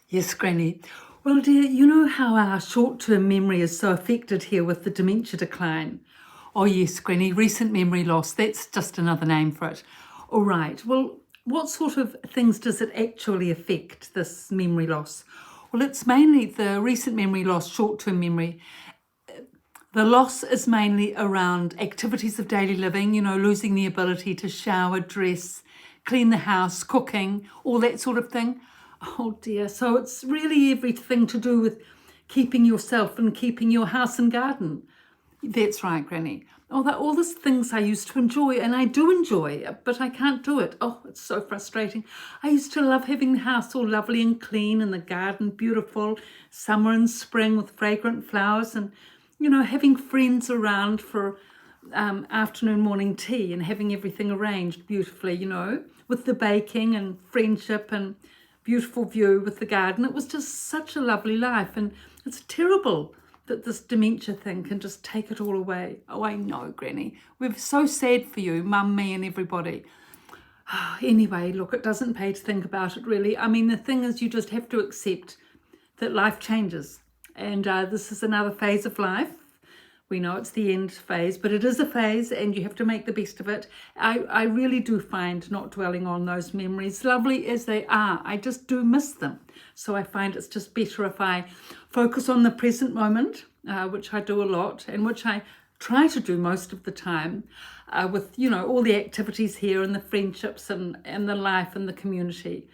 Yes, Granny. Well, dear, you know how our short-term memory is so affected here with the dementia decline? Oh, yes, Granny, recent memory loss. That's just another name for it. All right. Well, what sort of things does it actually affect, this memory loss? Well, it's mainly the recent memory loss, short-term memory. The loss is mainly around activities of daily living, losing the ability to shower, dress, clean the house, cooking, all that sort of thing. Oh dear. So it's really everything to do with keeping yourself and keeping your house and garden. That's right, Granny. All these things I used to enjoy, and I do enjoy, but I can't do it. Oh, it's so frustrating. I used to love having the house all lovely and clean and the garden beautiful, summer and spring with fragrant flowers, and having friends around for afternoon, morning tea and having everything arranged beautifully, with the baking and friendship and beautiful view with the garden. It was just such a lovely life, and it's terrible that this dementia thing can just take it all away. Oh, I know, Granny. We're so sad for you, Mum, me and everybody. Anyway, look, it doesn't pay to think about it, really. I mean, the thing is, you just have to accept that life changes. And this is another phase of life. We know it's the end phase, but it is a phase and you have to make the best of it. I really do find not dwelling on those memories, lovely as they are, I just do miss them. So I find it's just better if I focus on the present moment, which I do a lot and which I try to do most of the time with, all the activities here and the friendships and the life and the community.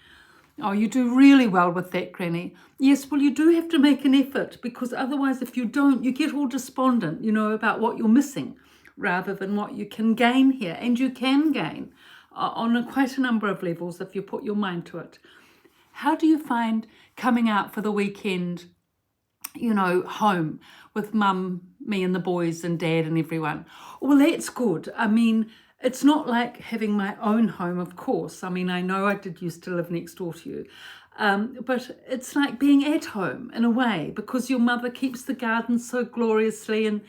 Oh, you do really well with that, Granny. Yes, well, you do have to make an effort because otherwise, if you don't, you get all despondent, about what you're missing rather than what you can gain here. And you can gain on quite a number of levels if you put your mind to it. How do you find coming out for the weekend, home with Mum, me and the boys and Dad and everyone? Well, that's good. I mean, it's not like having my own home, of course. I mean, I know I did used to live next door to you. But it's like being at home in a way because your mother keeps the garden so gloriously and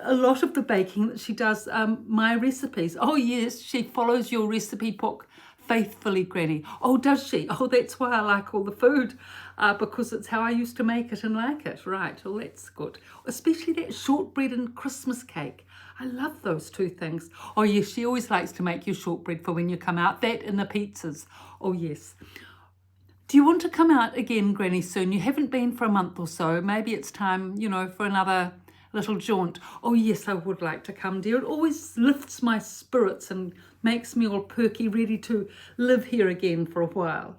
a lot of the baking that she does, my recipes. Oh, yes, she follows your recipe book faithfully, Granny. Oh, does she? Oh, that's why I like all the food because it's how I used to make it and like it. Right, well, that's good. Especially that shortbread and Christmas cake. I love those two things. Oh, yes, she always likes to make you shortbread for when you come out. That and the pizzas. Oh, yes. Do you want to come out again, Granny, soon? You haven't been for a month or so. Maybe it's time, for another little jaunt. Oh, yes, I would like to come, dear. It always lifts my spirits and makes me all perky, ready to live here again for a while.